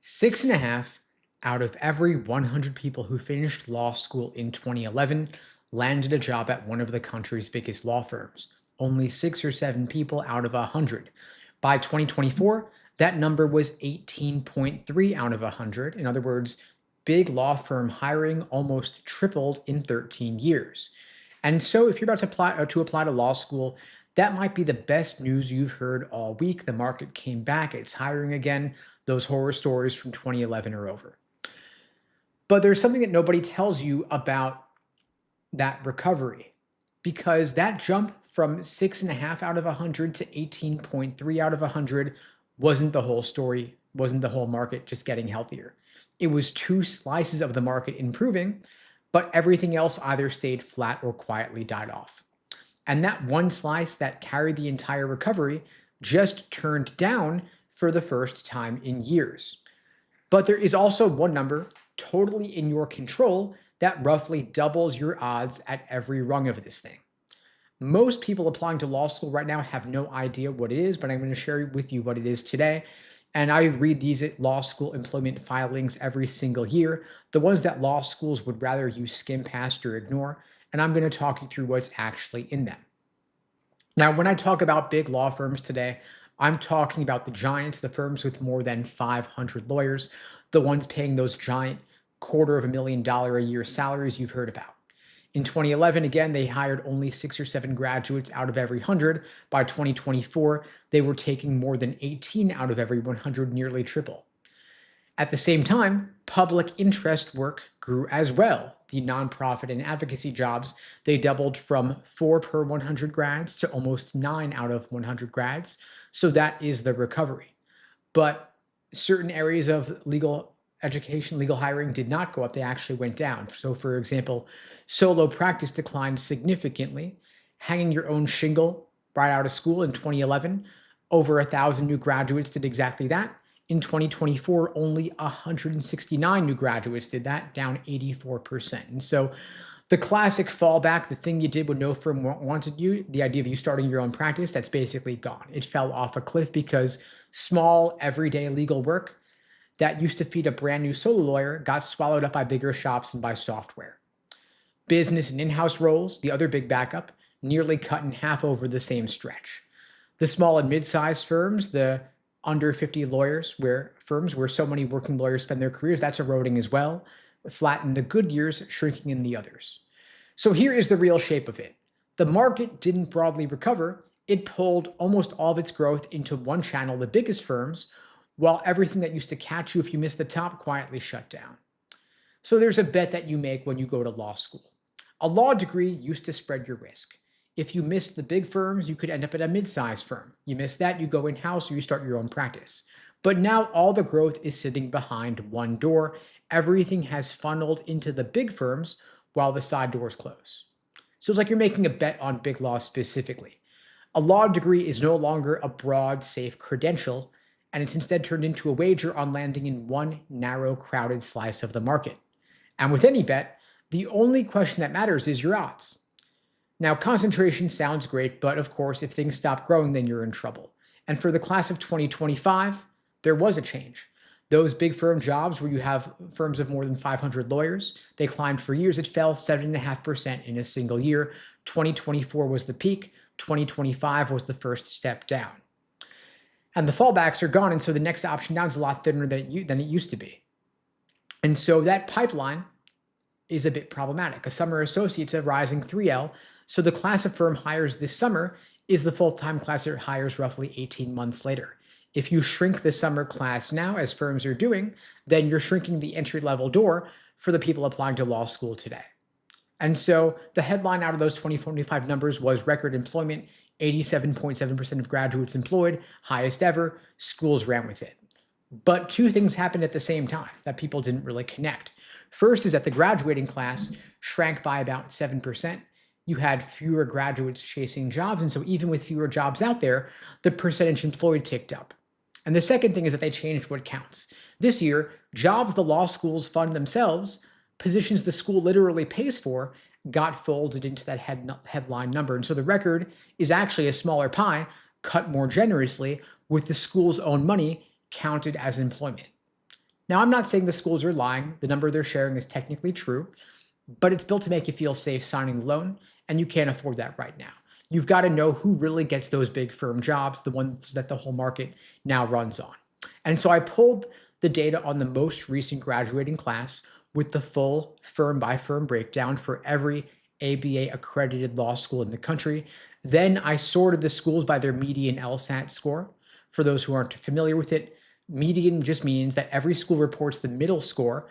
6.5 out of every 100 people who finished law school in 2011 landed a job at one of the country's biggest law firms. Only 6 or 7 people out of 100. By 2024, that number was 18.3 out of 100. In other words, big law firm hiring almost tripled in 13 years. And so, if you're about to apply to law school, that might be the best news you've heard all week. The market came back, it's hiring again. Those horror stories from 2011 are over. But there's something that nobody tells you about that recovery, because that jump from 6.5 out of 100 to 18.3 out of 100 wasn't the whole story, wasn't the whole market just getting healthier. It was two slices of the market improving, but everything else either stayed flat or quietly died off. And that one slice that carried the entire recovery just turned down for the first time in years. But there is also one number totally in your control that roughly doubles your odds at every rung of this thing. Most people applying to law school right now have no idea what it is, but I'm going to share with you what it is today. And I read these law school employment filings every single year, the ones that law schools would rather you skim past or ignore, and I'm going to talk you through what's actually in them. Now, when I talk about big law firms today, I'm talking about the giants, the firms with more than 500 lawyers, the ones paying those giant $250,000 a year salaries you've heard about. In 2011, again, they hired only 6 or 7 graduates out of every 100. By 2024, they were taking more than 18 out of every 100, nearly triple. At the same time, public interest work grew as well. The nonprofit and advocacy jobs, they doubled from 4 per 100 grads to almost 9 out of 100 grads. So that is the recovery. But certain areas of legal education, legal hiring did not go up. They actually went down. So for example, solo practice declined significantly. Hanging your own shingle right out of school in 2011, over 1,000 new graduates did exactly that. In 2024, only 169 new graduates did that, down 84%. And so the classic fallback, the thing you did when no firm wanted you, the idea of you starting your own practice, that's basically gone. It fell off a cliff because small, everyday legal work that used to feed a brand new solo lawyer got swallowed up by bigger shops and by software. Business and in-house roles, the other big backup, nearly cut in half over the same stretch. The small and mid-sized firms, the under 50 lawyers, where firms where so many working lawyers spend their careers, that's eroding as well, flat in the good years, shrinking in the others. So here is the real shape of it. The market didn't broadly recover. It pulled almost all of its growth into one channel, the biggest firms, while everything that used to catch you if you missed the top quietly shut down. So there's a bet that you make when you go to law school. A law degree used to spread your risk. If you missed the big firms, you could end up at a mid-sized firm. You miss that, you go in-house or you start your own practice. But now all the growth is sitting behind one door. Everything has funneled into the big firms while the side doors close. So it's like you're making a bet on big law specifically. A law degree is no longer a broad, safe credential, and it's instead turned into a wager on landing in one narrow, crowded slice of the market. And with any bet, the only question that matters is your odds. Now, concentration sounds great, but of course, if things stop growing, then you're in trouble. And for the class of 2025, there was a change. Those big firm jobs where you have firms of more than 500 lawyers, they climbed for years. It fell 7.5% in a single year. 2024 was the peak. 2025 was the first step down. And the fallbacks are gone, and so the next option down is a lot thinner than it used to be. And so that pipeline is a bit problematic. A summer associate's a rising 3L, so the class of firm hires this summer is the full-time class that hires roughly 18 months later. If you shrink the summer class now, as firms are doing, then you're shrinking the entry-level door for the people applying to law school today. And so the headline out of those 2025 numbers was record employment, 87.7% of graduates employed, highest ever. Schools ran with it. But two things happened at the same time that people didn't really connect. First is that the graduating class shrank by about 7%. You had fewer graduates chasing jobs, and so even with fewer jobs out there, the percentage employed ticked up. And the second thing is that they changed what counts. This year, jobs the law schools fund themselves, positions the school literally pays for, got folded into that headline number. And so the record is actually a smaller pie, cut more generously, with the school's own money counted as employment. Now, I'm not saying the schools are lying. The number they're sharing is technically true, but it's built to make you feel safe signing the loan, and you can't afford that right now. You've got to know who really gets those big firm jobs, the ones that the whole market now runs on. And so I pulled the data on the most recent graduating class with the full firm by firm breakdown for every ABA accredited law school in the country. Then I sorted the schools by their median LSAT score. For those who aren't familiar with it, median just means that every school reports the middle score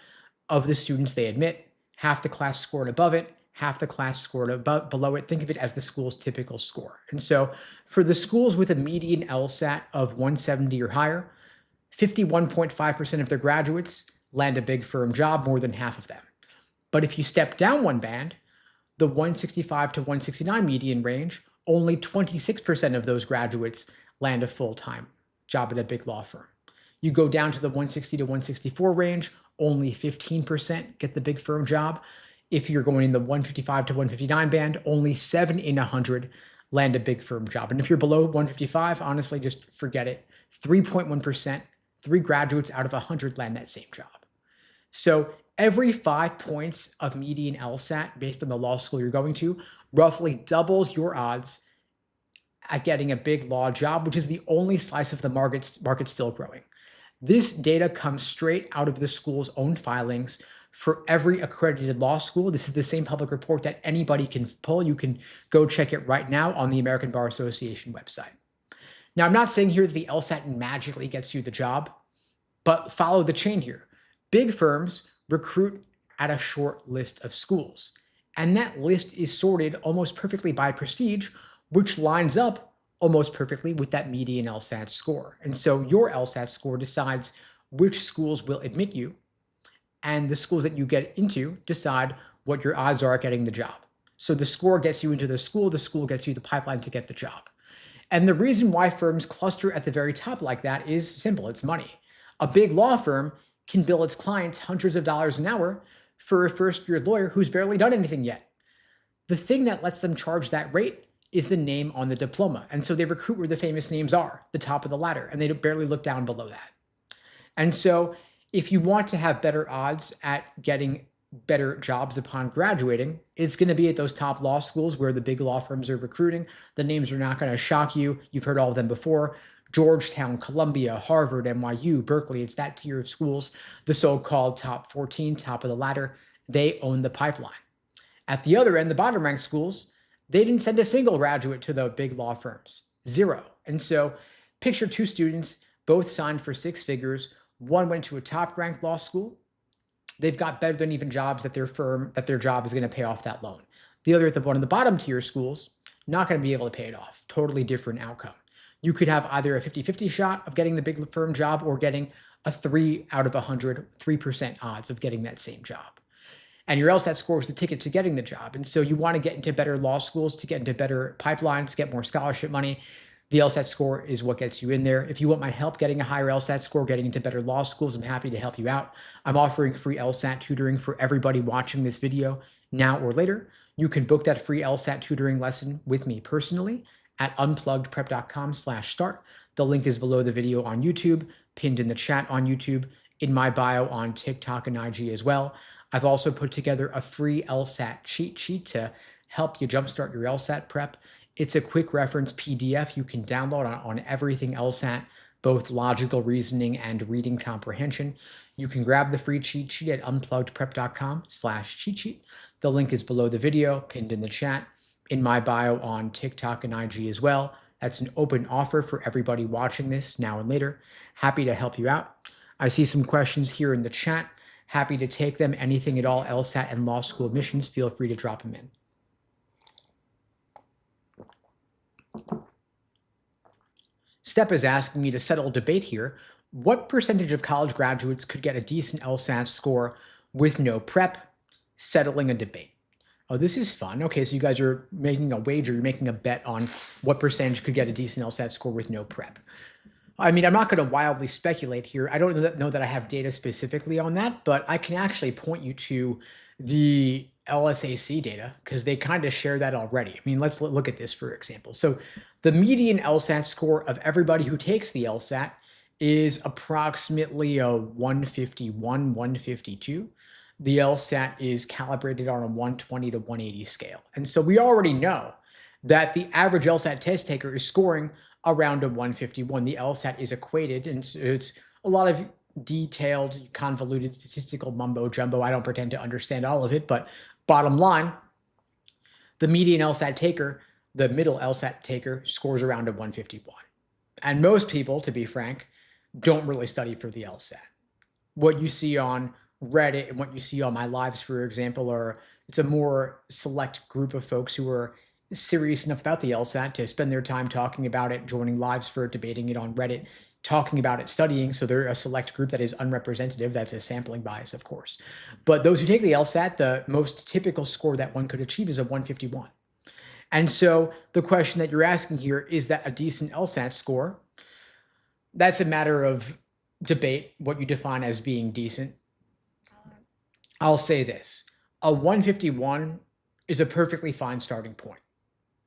of the students they admit. Half the class scored above it, half the class scored below it. Think of it as the school's typical score. And so for the schools with a median LSAT of 170 or higher, 51.5% of their graduates land a big firm job, more than half of them. But if you step down one band, the 165 to 169 median range, only 26% of those graduates land a full-time job at a big law firm. You go down to the 160 to 164 range, only 15% get the big firm job. If you're going in the 155 to 159 band, only 7 in 100 land a big firm job. And if you're below 155, honestly, just forget it. 3.1%, 3 graduates out of 100 land that same job. So every 5 points of median LSAT based on the law school you're going to roughly doubles your odds at getting a big law job, which is the only slice of the market still growing. This data comes straight out of the school's own filings for every accredited law school. This is the same public report that anybody can pull. You can go check it right now on the American Bar Association website. Now, I'm not saying here that the LSAT magically gets you the job, but follow the chain here. Big firms recruit at a short list of schools, and that list is sorted almost perfectly by prestige, which lines up almost perfectly with that median LSAT score. And so your LSAT score decides which schools will admit you, and the schools that you get into decide what your odds are at getting the job. So the score gets you into the school gets you the pipeline to get the job. And the reason why firms cluster at the very top like that is simple. It's money. A big law firm can bill its clients hundreds of dollars an hour for a first-year lawyer who's barely done anything yet. The thing that lets them charge that rate is the name on the diploma. And so they recruit where the famous names are, the top of the ladder, and they barely look down below that. And so if you want to have better odds at getting better jobs upon graduating, it's going to be at those top law schools where the big law firms are recruiting. The names are not going to shock you. You've heard all of them before. Georgetown, Columbia, Harvard, NYU, Berkeley, it's that tier of schools, the so-called top 14, top of the ladder, they own the pipeline. At the other end, the bottom ranked schools, they didn't send a single graduate to the big law firms, 0. And so picture 2 students, both signed for 6 figures. One went to a top ranked law school. They've got better than even jobs that their job is going to pay off that loan. The other at one of the bottom tier schools, not going to be able to pay it off. Totally different outcome. You could have either a 50-50 shot of getting the big firm job or getting a 3 out of 100, 3% odds of getting that same job. And your LSAT score is the ticket to getting the job. And so you want to get into better law schools, to get into better pipelines, get more scholarship money. The LSAT score is what gets you in there. If you want my help getting a higher LSAT score, getting into better law schools, I'm happy to help you out. I'm offering free LSAT tutoring for everybody watching this video now or later. You can book that free LSAT tutoring lesson with me personally at unpluggedprep.com/start. The link is below the video on YouTube, pinned in the chat on YouTube, in my bio on TikTok and IG as well. I've also put together a free LSAT cheat sheet to help you jumpstart your LSAT prep. It's a quick reference PDF you can download on everything LSAT, both logical reasoning and reading comprehension. You can grab the free cheat sheet at unpluggedprep.com/cheat sheet. The link is below the video, pinned in the chat, in my bio on TikTok and IG as well. That's an open offer for everybody watching this now and later. Happy to help you out. I see some questions here in the chat. Happy to take them. Anything at all, LSAT and law school admissions, feel free to drop them in. Step is asking me to settle a debate here. What percentage of college graduates could get a decent LSAT score with no prep? Settling a debate. Oh, this is fun. Okay, so you guys are making a wager, you're making a bet on what percentage could get a decent LSAT score with no prep. I mean, I'm not going to wildly speculate here. I don't know that I have data specifically on that, but I can actually point you to the LSAC data because they kind of share that already. I mean, let's look at this for example. So the median LSAT score of everybody who takes the LSAT is approximately a 151, 152. The LSAT is calibrated on a 120 to 180 scale. And so we already know that the average LSAT test taker is scoring around a 151. The LSAT is equated, and so it's a lot of detailed, convoluted statistical mumbo jumbo. I don't pretend to understand all of it, but bottom line, the median LSAT taker, the middle LSAT taker, scores around a 151. And most people, to be frank, don't really study for the LSAT. What you see on Reddit and what you see on my lives, for example, it's a more select group of folks who are serious enough about the LSAT to spend their time talking about it, joining lives for it, debating it on Reddit, talking about it, studying. So they're a select group that is unrepresentative. That's a sampling bias, of course. But those who take the LSAT, the most typical score that one could achieve is a 151. And so the question that you're asking here, is that a decent LSAT score? That's a matter of debate, what you define as being decent. I'll say this. A 151 is a perfectly fine starting point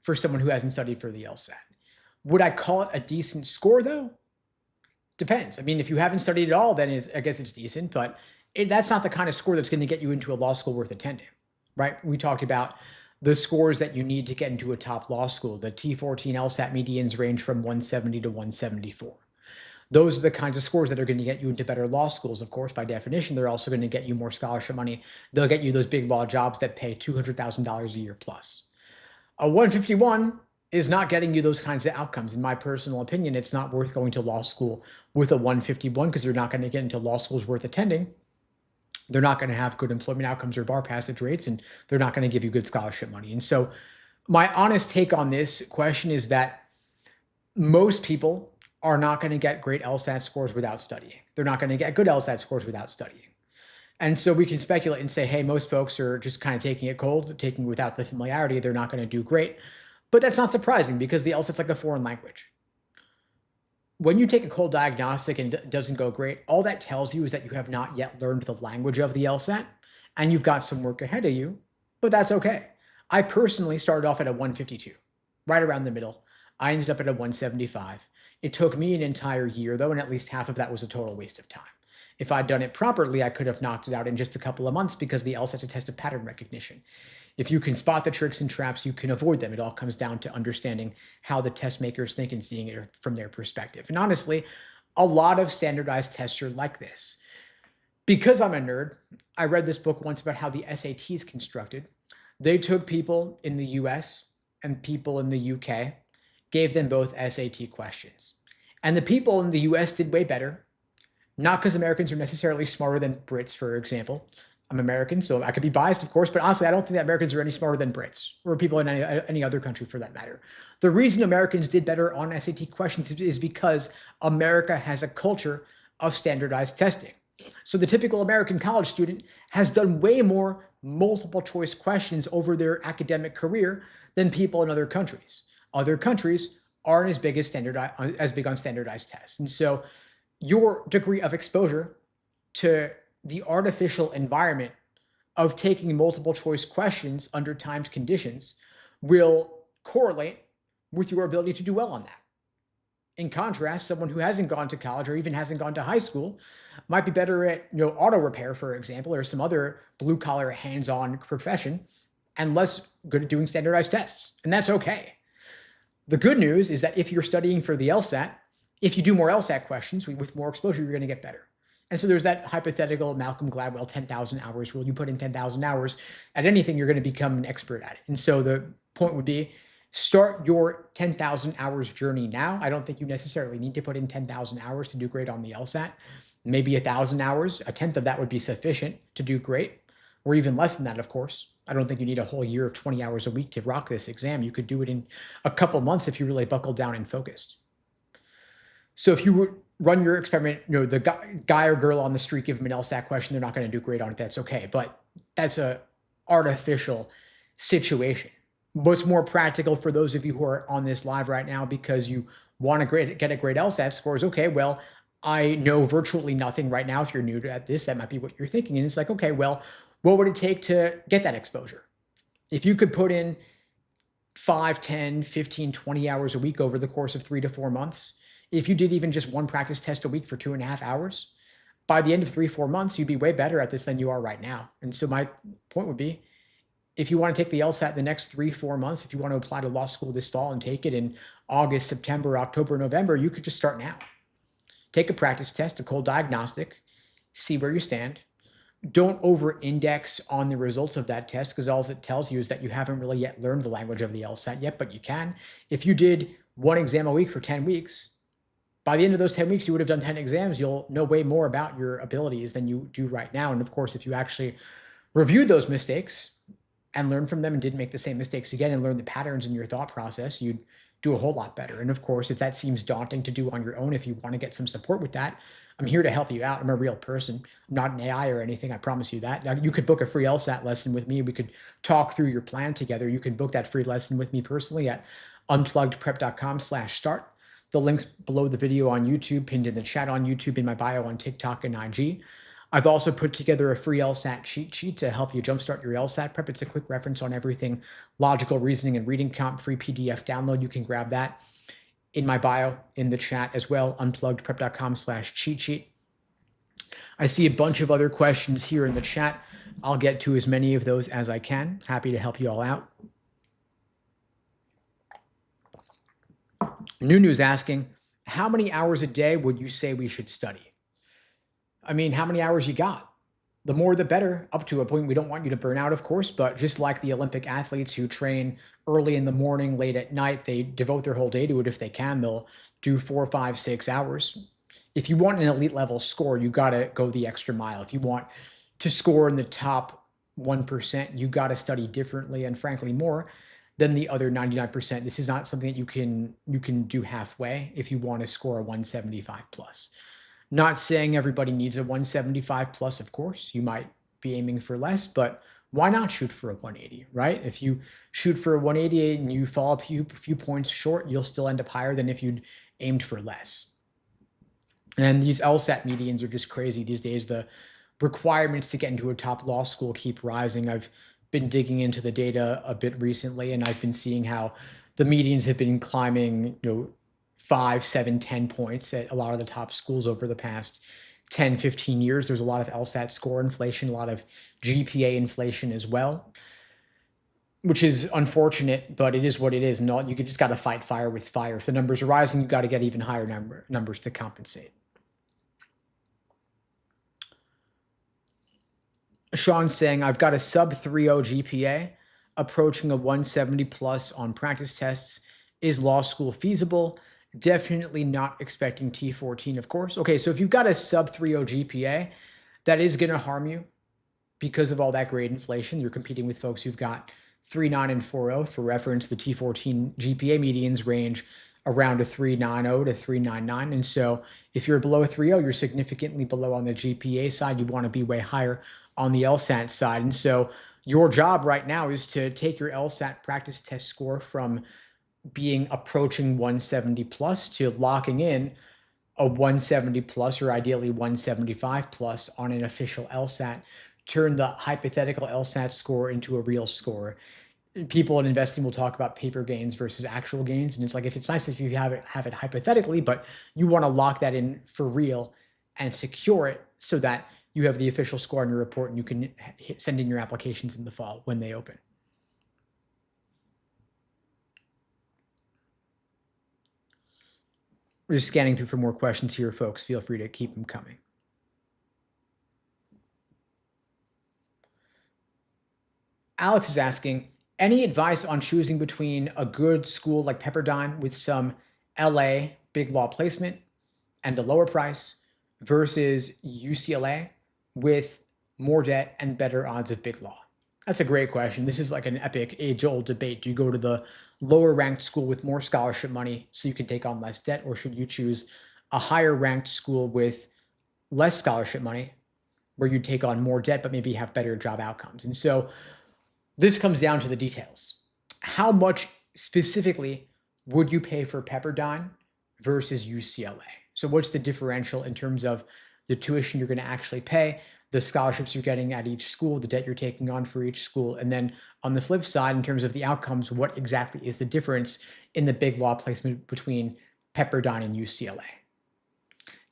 for someone who hasn't studied for the LSAT. Would I call it a decent score, though? Depends. I mean, if you haven't studied at all, then I guess it's decent, but that's not the kind of score that's going to get you into a law school worth attending, right? We talked about the scores that you need to get into a top law school. The T14 LSAT medians range from 170 to 174. Those are the kinds of scores that are going to get you into better law schools. Of course, by definition, they're also going to get you more scholarship money. They'll get you those big law jobs that pay $200,000 a year plus. A 151 is not getting you those kinds of outcomes. In my personal opinion, it's not worth going to law school with a 151 because you're not going to get into law schools worth attending. They're not going to have good employment outcomes or bar passage rates, and they're not going to give you good scholarship money. And so my honest take on this question is that most people are not going to get great LSAT scores without studying. They're not going to get good LSAT scores without studying. And so we can speculate and say, hey, most folks are just kind of taking it cold, taking without the familiarity. They're not going to do great. But that's not surprising because the LSAT's like a foreign language. When you take a cold diagnostic and it doesn't go great, all that tells you is that you have not yet learned the language of the LSAT and you've got some work ahead of you, but that's okay. I personally started off at a 152, right around the middle. I ended up at a 175. It took me an entire year, though, and at least half of that was a total waste of time. If I'd done it properly, I could have knocked it out in just a couple of months because the LSAT's a test of pattern recognition. If you can spot the tricks and traps, you can avoid them. It all comes down to understanding how the test makers think and seeing it from their perspective. And honestly, a lot of standardized tests are like this. Because I'm a nerd, I read this book once about how the SAT is constructed. They took people in the US and people in the UK, gave them both SAT questions. And the people in the US did way better, not because Americans are necessarily smarter than Brits, for example. I'm American, so I could be biased, of course, but honestly, I don't think that Americans are any smarter than Brits or people in any other country for that matter. The reason Americans did better on SAT questions is because America has a culture of standardized testing. So the typical American college student has done way more multiple choice questions over their academic career than people in other countries. Other countries aren't as big on standardized tests. And so your degree of exposure to the artificial environment of taking multiple choice questions under timed conditions will correlate with your ability to do well on that. In contrast, someone who hasn't gone to college or even hasn't gone to high school might be better at auto repair, for example, or some other blue collar hands-on profession and less good at doing standardized tests. And that's okay. The good news is that if you're studying for the LSAT, if you do more LSAT questions with more exposure, you're going to get better. And so there's that hypothetical Malcolm Gladwell 10,000 hours rule. You put in 10,000 hours at anything, you're going to become an expert at it. And so the point would be, start your 10,000 hours journey now. I don't think you necessarily need to put in 10,000 hours to do great on the LSAT. Maybe 1,000 hours, a tenth of that would be sufficient to do great, or even less than that, of course. I don't think you need a whole year of 20 hours a week to rock this exam. You could do it in a couple months if you really buckled down and focused. So if you run your experiment, the guy or girl on the street, give them an LSAT question, they're not going to do great on it. That's okay. But that's a artificial situation. What's more practical for those of you who are on this live right now because you want to get a great LSAT score is, okay, well, I know virtually nothing right now. If you're new to this, that might be what you're thinking. And it's like, okay, well, what would it take to get that exposure? If you could put in 5, 10, 15, 20 hours a week over the course of 3 to 4 months, If you did even just one practice test a week for 2.5 hours, by the end of 3-4 months, you'd be way better at this than you are right now. And so my point would be, if you want to take the LSAT the next 3-4 months, if you want to apply to law school this fall and take it in August, September, October, November, you could just start now. Take a practice test, a cold diagnostic, see where you stand. Don't over-index on the results of that test, because all it tells you is that you haven't really yet learned the language of the LSAT yet, but you can. If you did one exam a week for 10 weeks, by the end of those 10 weeks, you would have done 10 exams. You'll know way more about your abilities than you do right now. And of course, if you actually reviewed those mistakes and learned from them and didn't make the same mistakes again and learn the patterns in your thought process, you'd do a whole lot better. And of course, if that seems daunting to do on your own, if you want to get some support with that, I'm here to help you out. I'm a real person. I'm not an AI or anything. I promise you that. Now, you could book a free LSAT lesson with me. We could talk through your plan together. You can book that free lesson with me personally at unpluggedprep.com/start. The link's below the video on YouTube, pinned in the chat on YouTube, in my bio on TikTok and IG. I've also put together a free LSAT cheat sheet to help you jumpstart your LSAT prep. It's a quick reference on everything logical reasoning and reading comp, free PDF download. You can grab that in my bio in the chat as well, unpluggedprep.com/cheat sheet. I see a bunch of other questions here in the chat. I'll get to as many of those as I can. Happy to help you all out. Nunu's asking, how many hours a day would you say we should study? I mean, how many hours you got? The more the better, up to a point. We don't want you to burn out, of course, but just like the Olympic athletes who train early in the morning, late at night, they devote their whole day to it. If they can, they'll do 4, 5, 6 hours. If you want an elite level score, you got to go the extra mile. If you want to score in the top 1%, you got to study differently and frankly more than the other 99%. This is not something that you can do halfway if you want to score a 175 plus. Not saying everybody needs a 175 plus, of course. You might be aiming for less, but why not shoot for a 180, right? If you shoot for a 188 and you fall a few points short, you'll still end up higher than if you'd aimed for less. And these LSAT medians are just crazy these days. The requirements to get into a top law school keep rising. I've been digging into the data a bit recently, and I've been seeing how the medians have been climbing, 5, 7, 10 points at a lot of the top schools over the past 10, 15 years. There's a lot of LSAT score inflation, a lot of GPA inflation as well, which is unfortunate, but it is what it is. And you just got to fight fire with fire. If the numbers are rising, you got to get even higher numbers to compensate. Sean's saying, I've got a sub 3.0 GPA, approaching a 170 plus on practice tests. Is law school feasible? Definitely not expecting T14, of course. Okay, so if you've got a sub 3.0 GPA, that is going to harm you because of all that grade inflation. You're competing with folks who've got 3.9 and 4.0. For reference, the T14 GPA medians range around a 3.90 to 3.99. And so if you're below a 3.0, you're significantly below on the GPA side. You want to be way higher on the LSAT side. And so your job right now is to take your LSAT practice test score from being approaching 170 plus to locking in a 170 plus or ideally 175 plus on an official LSAT. Turn the hypothetical LSAT score into a real score. People in investing will talk about paper gains versus actual gains. And it's like, if it's nice if you have it hypothetically, but you want to lock that in for real and secure it so that you have the official score on your report and you can send in your applications in the fall when they open. We're just scanning through for more questions here, folks. Feel free to keep them coming. Alex is asking, any advice on choosing between a good school like Pepperdine with some LA big law placement and a lower price versus UCLA with more debt and better odds of big law? That's a great question. This is like an epic age-old debate. Do you go to the lower ranked school with more scholarship money so you can take on less debt, or should you choose a higher ranked school with less scholarship money where you take on more debt but maybe have better job outcomes? And so this comes down to the details. How much specifically would you pay for Pepperdine versus UCLA? So what's the differential in terms of the tuition you're going to actually pay, the scholarships you're getting at each school, the debt you're taking on for each school, and then on the flip side, in terms of the outcomes, what exactly is the difference in the big law placement between Pepperdine, and UCLA.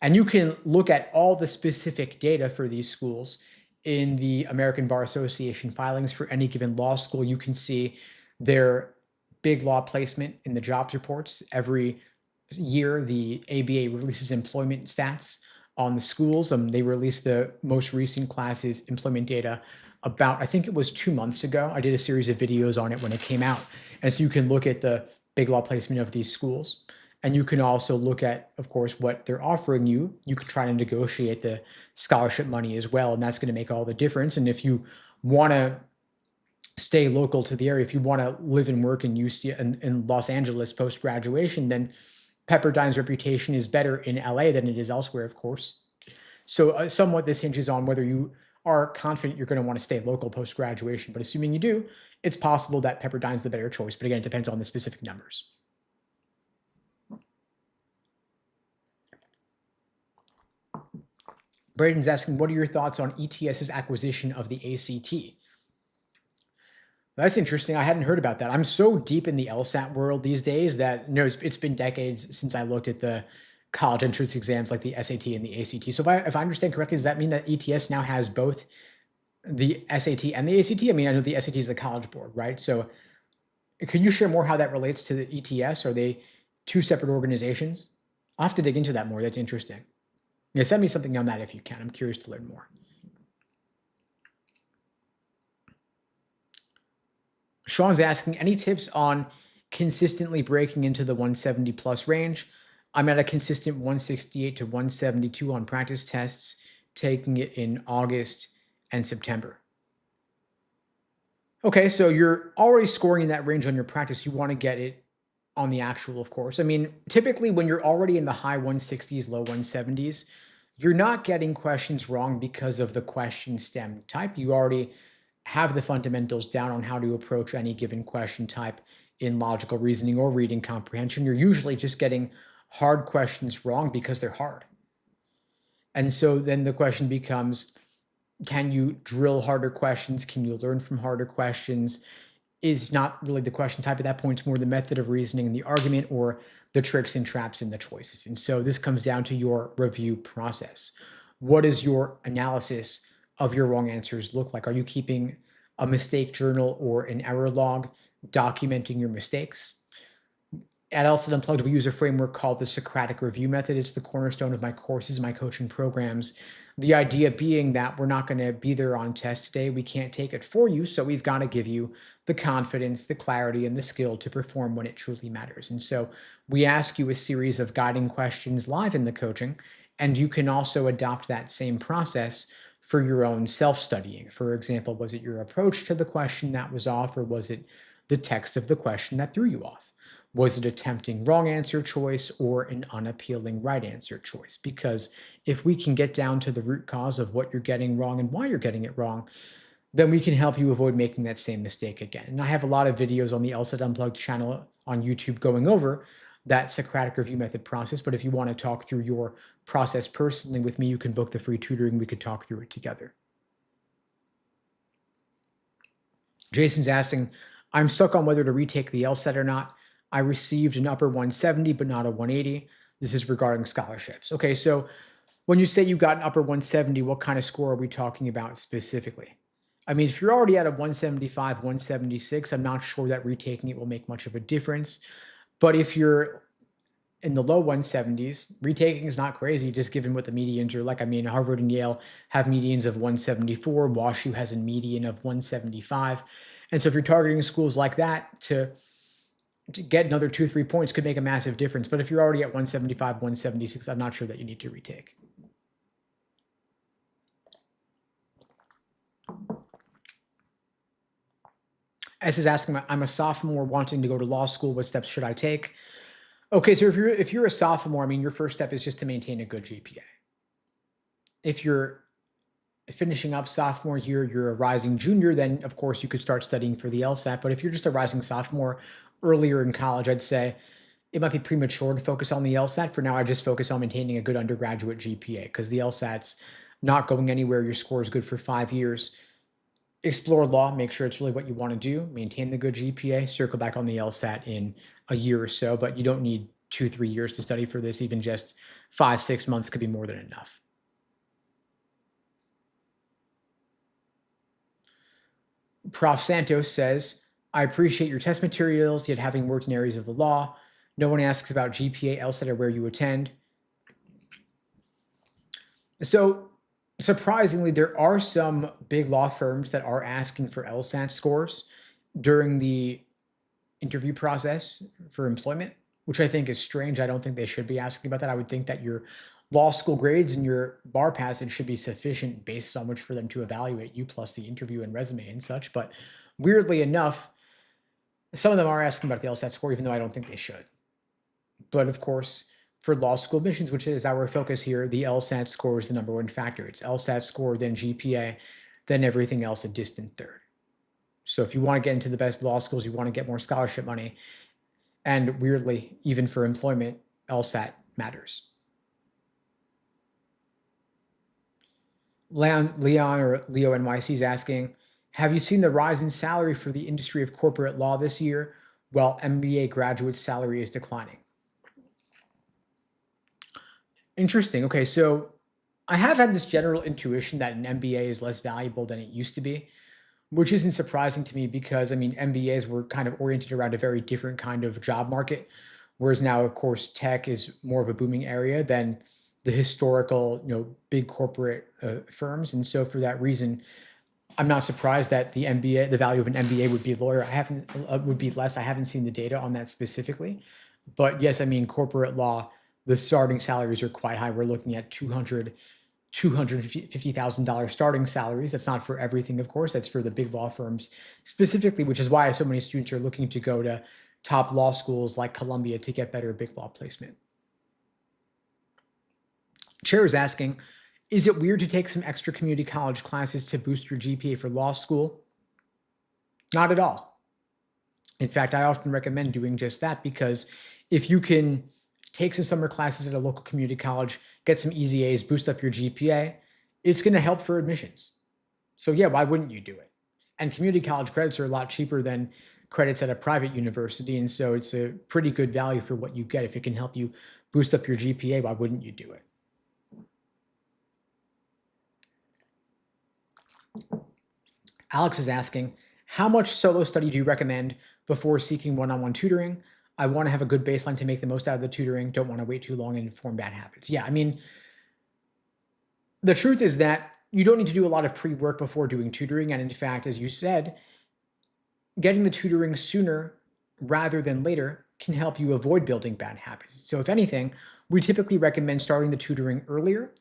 And you can look at all the specific data for these schools in the American Bar Association filings for any given law school. You can see their big law placement in the jobs reports. Every year, the ABA releases employment stats on the schools. They released the most recent class's employment data about, I think it was 2 months ago. I did a series of videos on it when it came out. And so you can look at the big law placement of these schools. And you can also look at, of course, what they're offering you. You can try to negotiate the scholarship money as well, and that's going to make all the difference. And if you want to stay local to the area, if you want to live and work in in Los Angeles post-graduation, then Pepperdine's reputation is better in LA than it is elsewhere, of course. So somewhat this hinges on whether you are confident you're going to want to stay local post-graduation. But assuming you do, it's possible that Pepperdine's the better choice. But again, it depends on the specific numbers. Braden's asking, what are your thoughts on ETS's acquisition of the ACT? That's interesting. I hadn't heard about that. I'm so deep in the LSAT world these days that it's been decades since I looked at the college entrance exams like the SAT and the ACT. So if I understand correctly, does that mean that ETS now has both the SAT and the ACT? I mean, I know the SAT is the College Board, right? So can you share more how that relates to the ETS? Are they two separate organizations? I'll have to dig into that more. That's interesting. Yeah, send me something on that if you can. I'm curious to learn more. Sean's asking, any tips on consistently breaking into the 170 plus range? I'm at a consistent 168 to 172 on practice tests, taking it in August and September. Okay, so you're already scoring in that range on your practice. You want to get it on the actual, of course. I mean, typically when you're already in the high 160s, low 170s, you're not getting questions wrong because of the question stem type. You already have the fundamentals down on how to approach any given question type in logical reasoning or reading comprehension. You're usually just getting hard questions wrong because they're hard. And so then the question becomes, can you drill harder questions? Can you learn from harder questions? Is not really the question type at that point. It's more the method of reasoning and the argument, or the tricks and traps and the choices. And so this comes down to your review process. What does your analysis of your wrong answers look like? Are you keeping a mistake journal or an error log documenting your mistakes? At LSAT Unplugged, we use a framework called the Socratic review method. It's the cornerstone of my courses, my coaching programs. The idea being that we're not going to be there on test day. We can't take it for you. So we've got to give you the confidence, the clarity, and the skill to perform when it truly matters. And so we ask you a series of guiding questions live in the coaching, and you can also adopt that same process for your own self-studying. For example, was it your approach to the question that was off, or was it the text of the question that threw you off? Was it a tempting wrong answer choice or an unappealing right answer choice? Because if we can get down to the root cause of what you're getting wrong and why you're getting it wrong, then we can help you avoid making that same mistake again. And I have a lot of videos on the LSAT Unplugged channel on YouTube going over that Socratic review method process. But if you want to talk through your process personally with me, you can book the free tutoring. We could talk through it together. Jason's asking, I'm stuck on whether to retake the LSAT or not. I received an upper 170, but not a 180. This is regarding scholarships. Okay, so when you say you got an upper 170, what kind of score are we talking about specifically? I mean, if you're already at a 175, 176, I'm not sure that retaking it will make much of a difference. But if you're in the low 170s, retaking is not crazy, just given what the medians are like. I mean, Harvard and Yale have medians of 174. WashU has a median of 175. And so if you're targeting schools like that, to get another 2-3 points could make a massive difference. But if you're already at 175, 176, I'm not sure that you need to retake. S is asking, I'm a sophomore wanting to go to law school. What steps should I take? Okay, so if you're a sophomore, I mean, your first step is just to maintain a good GPA. If you're finishing up sophomore year, you're a rising junior, then of course you could start studying for the LSAT. But if you're just a rising sophomore earlier in college, I'd say it might be premature to focus on the LSAT. For now, I just focus on maintaining a good undergraduate GPA, because the LSAT's not going anywhere. Your score is good for 5 years. Explore law, make sure it's really what you want to do, maintain the good GPA, circle back on the LSAT in a year or so, but you don't need 2-3 years to study for this. Even just 5-6 months could be more than enough. Prof. Santos says, I appreciate your test materials, yet having worked in areas of the law, no one asks about GPA, LSAT, or where you attend. So surprisingly, there are some big law firms that are asking for LSAT scores during the interview process for employment, which I think is strange. I don't think they should be asking about that. I would think that your law school grades and your bar passage should be sufficient based on which for them to evaluate you, plus the interview and resume and such. But weirdly enough, some of them are asking about the LSAT score, even though I don't think they should. But of course, for law school admissions, which is our focus here, the LSAT score is the number one factor. It's LSAT score, then GPA, then everything else a distant third. So if you want to get into the best law schools, you want to get more scholarship money, and weirdly, even for employment, LSAT matters. Leon or Leo NYC is asking, have you seen the rise in salary for the industry of corporate law this year, while MBA graduate salary is declining? Interesting. Okay, so I have had this general intuition that an MBA is less valuable than it used to be, which isn't surprising to me because, I mean, MBAs were kind of oriented around a very different kind of job market, whereas now, of course, tech is more of a booming area than the historical, big corporate firms. And so for that reason, I'm not surprised that the MBA, the value of an MBA would be lower. Would be less. I haven't seen the data on that specifically, but yes, I mean, corporate law, the starting salaries are quite high. We're looking at $250,000 starting salaries. That's not for everything, of course. That's for the big law firms specifically, which is why so many students are looking to go to top law schools like Columbia to get better big law placement. Chair is asking, is it weird to take some extra community college classes to boost your GPA for law school? Not at all. In fact, I often recommend doing just that because if you can take some summer classes at a local community college, get some easy A's, boost up your GPA, it's going to help for admissions. So yeah, why wouldn't you do it? And community college credits are a lot cheaper than credits at a private university, and so it's a pretty good value for what you get. If it can help you boost up your GPA, why wouldn't you do it? Alex is asking, how much solo study do you recommend before seeking one-on-one tutoring? I want to have a good baseline to make the most out of the tutoring. Don't want to wait too long and form bad habits. Yeah, I mean, the truth is that you don't need to do a lot of pre-work before doing tutoring. And in fact, as you said, getting the tutoring sooner rather than later can help you avoid building bad habits. So if anything, we typically recommend starting the tutoring earlier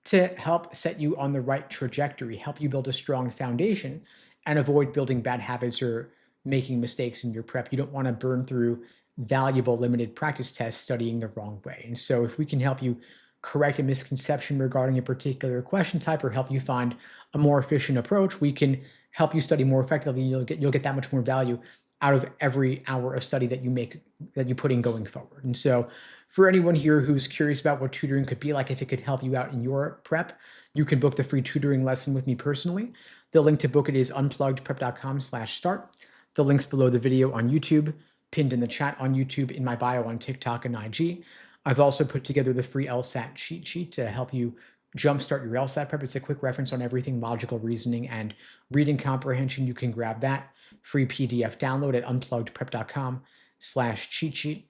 to help set you on the right trajectory, help you build a strong foundation and avoid building bad habits or making mistakes in your prep. You don't want to burn through valuable limited practice tests studying the wrong way. And so if we can help you correct a misconception regarding a particular question type or help you find a more efficient approach, we can help you study more effectively. You'll get that much more value out of every hour of study that you put in going forward. And so for anyone here who's curious about what tutoring could be like, if it could help you out in your prep, you can book the free tutoring lesson with me personally. The link to book it is unpluggedprep.com/start. The link's below the video on YouTube, pinned in the chat on YouTube, in my bio on TikTok and IG. I've also put together the free LSAT cheat sheet to help you jumpstart your LSAT prep. It's a quick reference on everything logical reasoning and reading comprehension. You can grab that free PDF download at unpluggedprep.com/cheat sheet.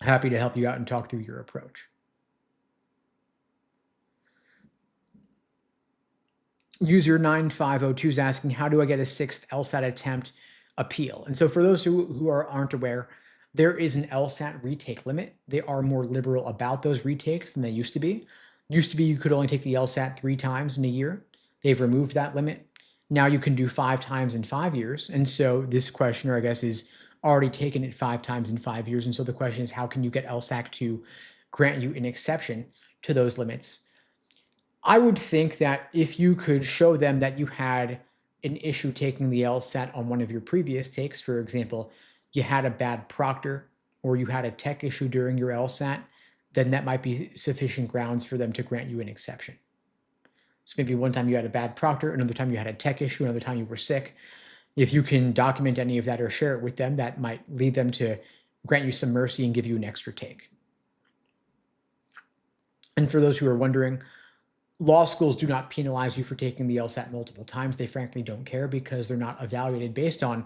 Happy to help you out and talk through your approach. User 9502 is asking, how do I get a 6th LSAT attempt appeal? And so for those who aren't aware, there is an LSAT retake limit. They are more liberal about those retakes than they used to be. Used to be you could only take the LSAT 3 times in a year. They've removed that limit. Now you can do 5 times in 5 years. And so this questioner, I guess, is already taken it 5 times in 5 years. And so the question is, how can you get LSAC to grant you an exception to those limits? I would think that if you could show them that you had an issue taking the LSAT on one of your previous takes, for example, you had a bad proctor or you had a tech issue during your LSAT, then that might be sufficient grounds for them to grant you an exception. So maybe one time you had a bad proctor, another time you had a tech issue, another time you were sick. If you can document any of that or share it with them, that might lead them to grant you some mercy and give you an extra take. And for those who are wondering, law schools do not penalize you for taking the LSAT multiple times. They frankly don't care because they're not evaluated based on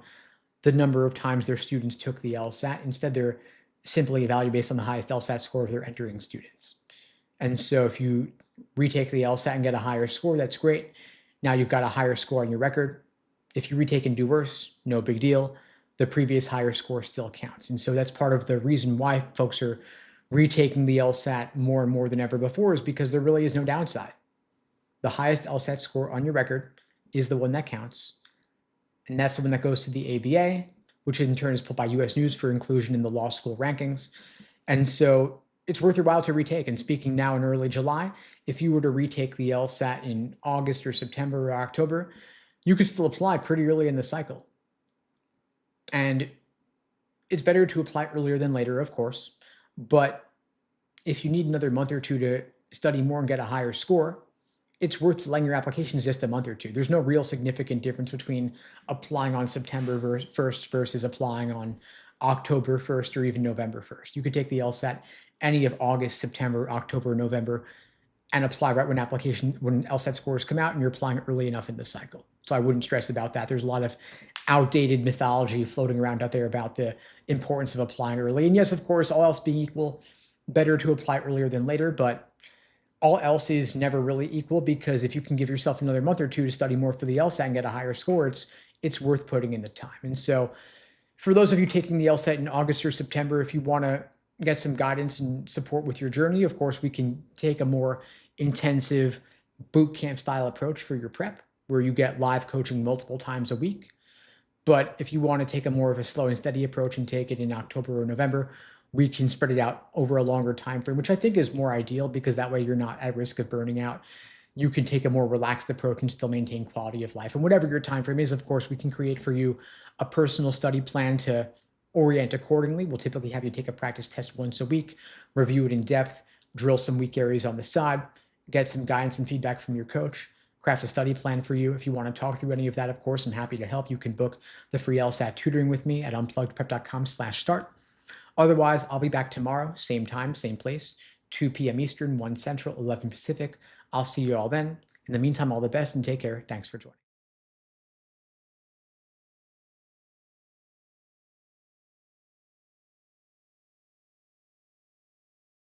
the number of times their students took the LSAT. Instead, they're simply evaluated based on the highest LSAT score of their entering students. And so if you retake the LSAT and get a higher score, that's great. Now you've got a higher score on your record. If you retake and do worse, no big deal. The previous higher score still counts. And so that's part of the reason why folks are retaking the LSAT more and more than ever before, is because there really is no downside. The highest LSAT score on your record is the one that counts. And that's the one that goes to the ABA, which in turn is put by US News for inclusion in the law school rankings. And so it's worth your while to retake. And speaking now in early July, if you were to retake the LSAT in August or September or October, you could still apply pretty early in the cycle. And it's better to apply earlier than later, of course. But if you need another month or two to study more and get a higher score, it's worth delaying your applications just a month or two. There's no real significant difference between applying on September 1st versus applying on October 1st or even November 1st. You could take the LSAT any of August, September, October, November, and apply right when LSAT scores come out and you're applying early enough in the cycle. So I wouldn't stress about that. There's a lot of outdated mythology floating around out there about the importance of applying early. And yes, of course, all else being equal, better to apply earlier than later, but all else is never really equal, because if you can give yourself another month or two to study more for the LSAT and get a higher score, it's worth putting in the time. And so for those of you taking the LSAT in August or September, if you want to get some guidance and support with your journey, of course, we can take a more intensive boot camp style approach for your prep, where you get live coaching multiple times a week. But if you want to take a more of a slow and steady approach and take it in October or November, we can spread it out over a longer time frame, which I think is more ideal, because that way you're not at risk of burning out. You can take a more relaxed approach and still maintain quality of life. And whatever your time frame is, of course, we can create for you a personal study plan to orient accordingly. We'll typically have you take a practice test once a week, review it in depth, drill some weak areas on the side, get some guidance and feedback from your coach, craft a study plan for you. If you want to talk through any of that, of course, I'm happy to help. You can book the free LSAT tutoring with me at unpluggedprep.com/start. Otherwise, I'll be back tomorrow, same time, same place, 2 p.m. Eastern, 1 Central, 11 Pacific. I'll see you all then. In the meantime, all the best and take care. Thanks for joining.